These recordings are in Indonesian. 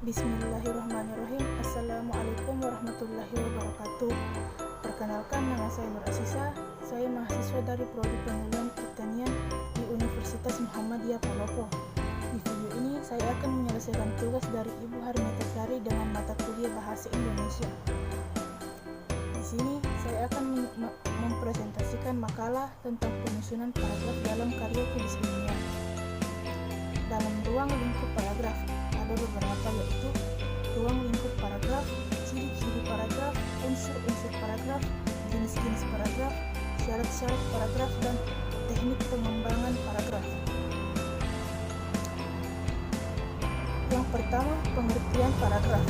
Bismillahirrahmanirrahim. Assalamualaikum warahmatullahi wabarakatuh. Perkenalkan, nama saya Nur Asisa. Saya mahasiswa dari Prodi Penilaian Pertanian di Universitas Muhammadiyah Palopo. Di video ini saya akan menyelesaikan tugas dari Ibu Harmetasari dengan mata kuliah Bahasa Indonesia. Di sini saya akan mempresentasikan makalah tentang penyusunan paragraf dalam karya tulis ilmiah. Dalam ruang lingkup paragraf ada beberapa, yaitu ruang lingkup paragraf, ciri-ciri paragraf, unsur-unsur paragraf, jenis-jenis paragraf, syarat-syarat paragraf, dan teknik pengembangan paragraf. Yang pertama, pengertian paragraf.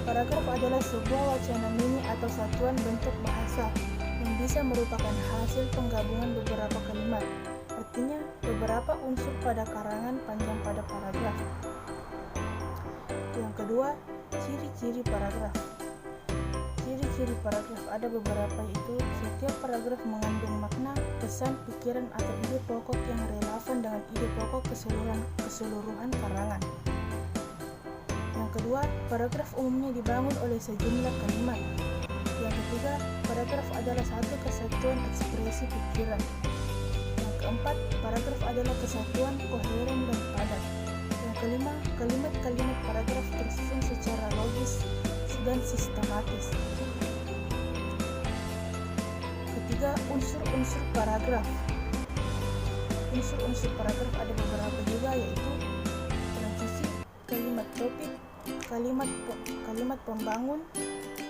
Paragraf adalah sebuah wacana mini atau satuan bentuk bahasa yang bisa merupakan hasil penggabungan beberapa kalimat. Artinya, beberapa unsur pada karangan panjang pada paragraf. Yang kedua, ciri-ciri paragraf. Ciri-ciri paragraf ada beberapa, yaitu setiap paragraf mengandung makna, pesan, pikiran, atau ide pokok yang relevan dengan ide pokok keseluruhan karangan. Yang kedua, paragraf umumnya dibangun oleh sejumlah kalimat. Yang ketiga, paragraf adalah satu kesatuan ekspresi pikiran. Keempat, paragraf adalah kesatuan koheren dan padat. Yang kelima, kalimat-kalimat paragraf tersusun secara logis dan sistematis. Ketiga, unsur-unsur paragraf. Unsur-unsur paragraf ada beberapa juga, yaitu transisi, kalimat topik, kalimat pembangun,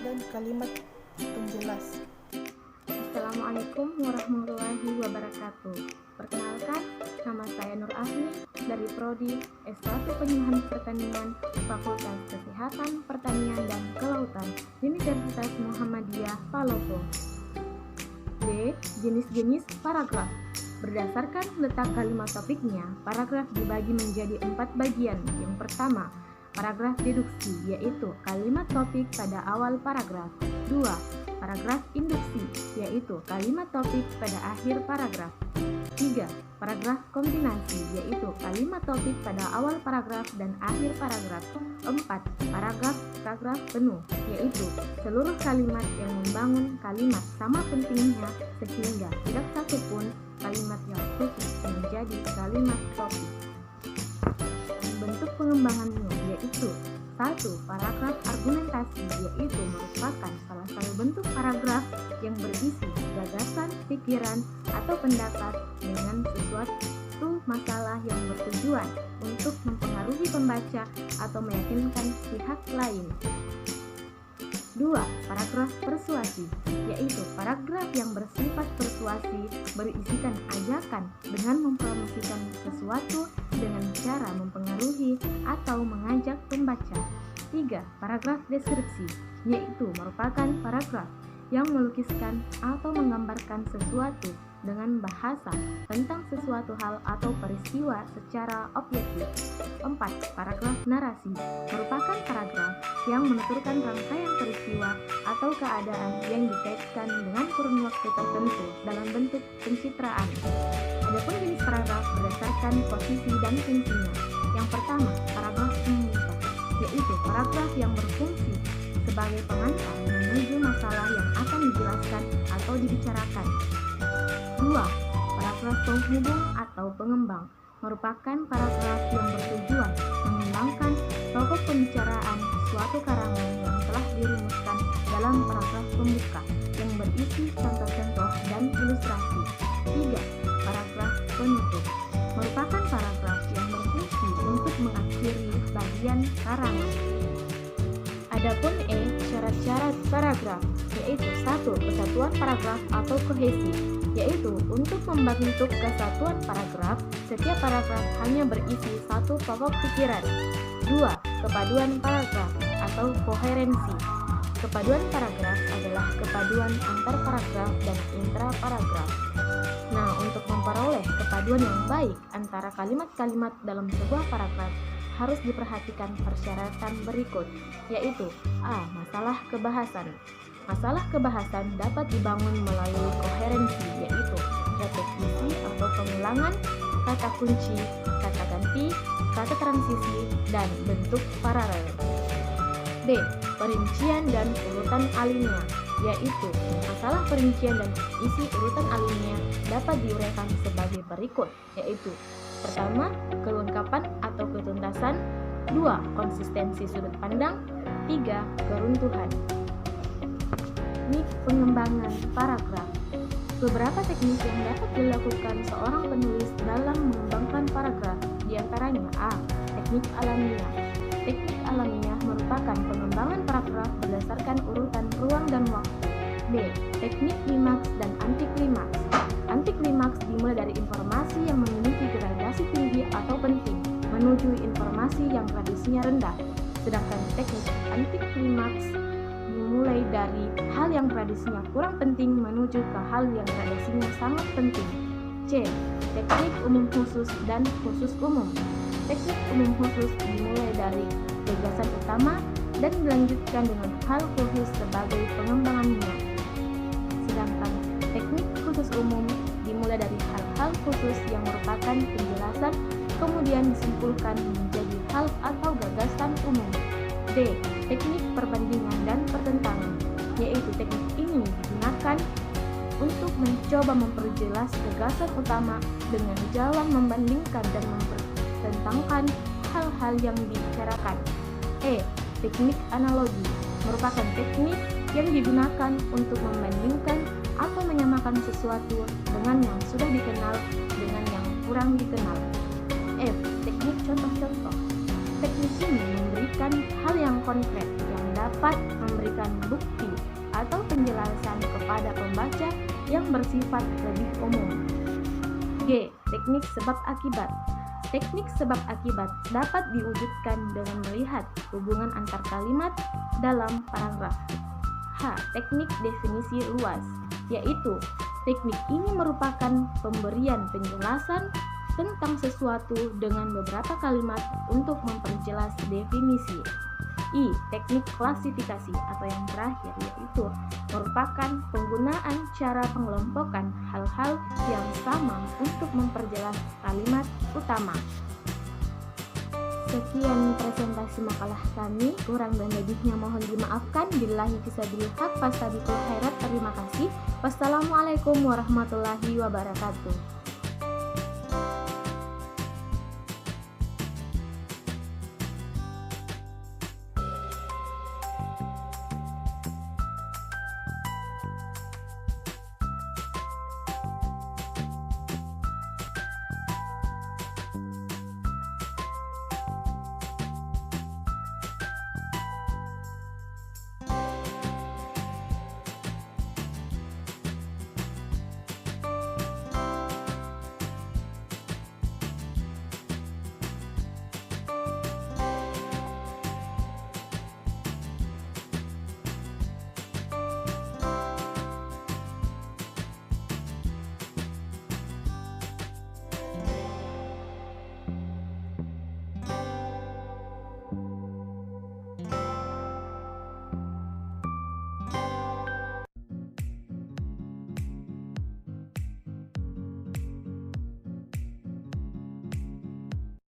dan kalimat penjelas. Assalamualaikum warahmatullahi wabarakatuh. Perkenalkan, nama saya Nur Afni dari Prodi S1 Penyuluhan Pertanian Fakultas Kesehatan Pertanian dan Kelautan Universitas Muhammadiyah Palopo. B. Jenis-jenis paragraf. Berdasarkan letak kalimat topiknya, paragraf dibagi menjadi 4 bagian. Yang pertama, paragraf deduksi, yaitu kalimat topik pada awal paragraf. 2. Paragraf induksi, yaitu kalimat topik pada akhir paragraf. 3. Paragraf kombinasi, yaitu kalimat topik pada awal paragraf dan akhir paragraf. 4. Paragraf penuh, yaitu seluruh kalimat yang membangun kalimat sama pentingnya sehingga tidak satupun kalimat yang khusus menjadi kalimat topik. Bentuk pengembangannya yaitu 1. Paragraf argumentasi, yaitu merupakan salah satu bentuk paragraf yang berisi gagasan, pikiran, atau pendapat dengan sesuatu masalah yang bertujuan untuk mempengaruhi pembaca atau meyakinkan pihak lain. 2. Paragraf persuasi, yaitu paragraf yang bersifat persuasi berisikan ajakan dengan mempromosikan sesuatu dengan cara mempengaruhi atau mengajak pembaca. 3. Paragraf deskripsi, yaitu merupakan paragraf yang melukiskan atau menggambarkan sesuatu dengan bahasa tentang sesuatu hal atau peristiwa secara objektif. 4. Paragraf narasi, merupakan paragraf yang menuturkan rangkaian peristiwa atau keadaan yang dikaitkan dengan kurun waktu tertentu dalam bentuk pencitraan. Adapun jenis paragraf berdasarkan posisi dan fungsinya. Yang pertama, paragraf pembuka, yaitu paragraf yang berfungsi sebagai pengantar menuju masalah yang akan dijelaskan atau dibicarakan. 2. Paragraf penghubung atau pengembang, merupakan paragraf yang bertujuan mengembangkan pokok pembicaraan suatu karangan yang telah dirumuskan dalam paragraf pembuka yang berisi contoh-contoh dan ilustrasi. 3. Paragraf penutup, merupakan paragraf yang berfungsi untuk mengakhiri bagian karangan. Adapun syarat-syarat paragraf, yaitu 1. Kesatuan paragraf atau kohesi, yaitu untuk membentuk kesatuan paragraf, setiap paragraf hanya berisi satu pokok pikiran. 2. Kepaduan paragraf atau koherensi. Kepaduan paragraf adalah kepaduan antar paragraf dan intra-paragraf. Nah, untuk memperoleh kepaduan yang baik antara kalimat-kalimat dalam sebuah paragraf, harus diperhatikan persyaratan berikut, yaitu A. Masalah kebahasan. Masalah kebahasan dapat dibangun melalui koherensi, yaitu repetisi atau pengulangan kata kunci, kata ganti, kata transisi, dan bentuk paralel. B. Perincian dan urutan alinea, yaitu masalah perincian dan isi urutan alinea dapat diuraikan sebagai berikut, yaitu pertama, kelengkapan atau ketuntasan, 2. Konsistensi sudut pandang, 3. Keruntuhan. Teknik pengembangan paragraf. Beberapa teknik yang dapat dilakukan seorang penulis dalam mengembangkan paragraf, diantaranya A. Teknik alamiah. Teknik alamiah merupakan pengembangan paragraf berdasarkan urutan ruang dan waktu. B. Teknik klimaks dan antiklimaks. Antiklimaks dimulai dari informasi yang memiliki gradasi tinggi atau penting menuju informasi yang gradasinya rendah, sedangkan teknik antiklimaks dimulai dari hal yang gradasinya kurang penting menuju ke hal yang gradasinya sangat penting. C. Teknik umum khusus dan khusus umum. Teknik umum khusus dimulai dari gagasan utama dan dilanjutkan dengan hal khusus sebagai pengembangannya. Sedangkan teknik khusus umum dimulai dari hal-hal khusus yang merupakan penjelasan kemudian disimpulkan menjadi hal atau gagasan umum. D. Teknik perbandingan dan pertentangan, yaitu teknik ini digunakan untuk mencoba memperjelas gagasan utama dengan jalan membandingkan dan mempertentangkan hal-hal yang dibicarakan. E. Teknik analogi merupakan teknik yang digunakan untuk membandingkan atau menyamakan sesuatu dengan yang sudah dikenal dengan yang kurang dikenal. F. Teknik contoh-contoh. Teknik ini memberikan hal yang konkret yang dapat memberikan bukti atau penjelasan kepada pembaca yang bersifat lebih umum. G. Teknik sebab akibat. Teknik sebab akibat dapat diwujudkan dengan melihat hubungan antar kalimat dalam paragraf. H. Teknik definisi luas, yaitu teknik ini merupakan pemberian penjelasan tentang sesuatu dengan beberapa kalimat untuk memperjelas definisi. I. Teknik klasifikasi atau yang terakhir, yaitu merupakan penggunaan cara pengelompokan hal-hal yang sama untuk memperjelas kalimat utama. Sekian presentasi makalah kami, kurang dan lebihnya mohon dimaafkan. Billahi fisabilil haq fastabiqul khairat. Terima kasih. Wassalamualaikum warahmatullahi wabarakatuh.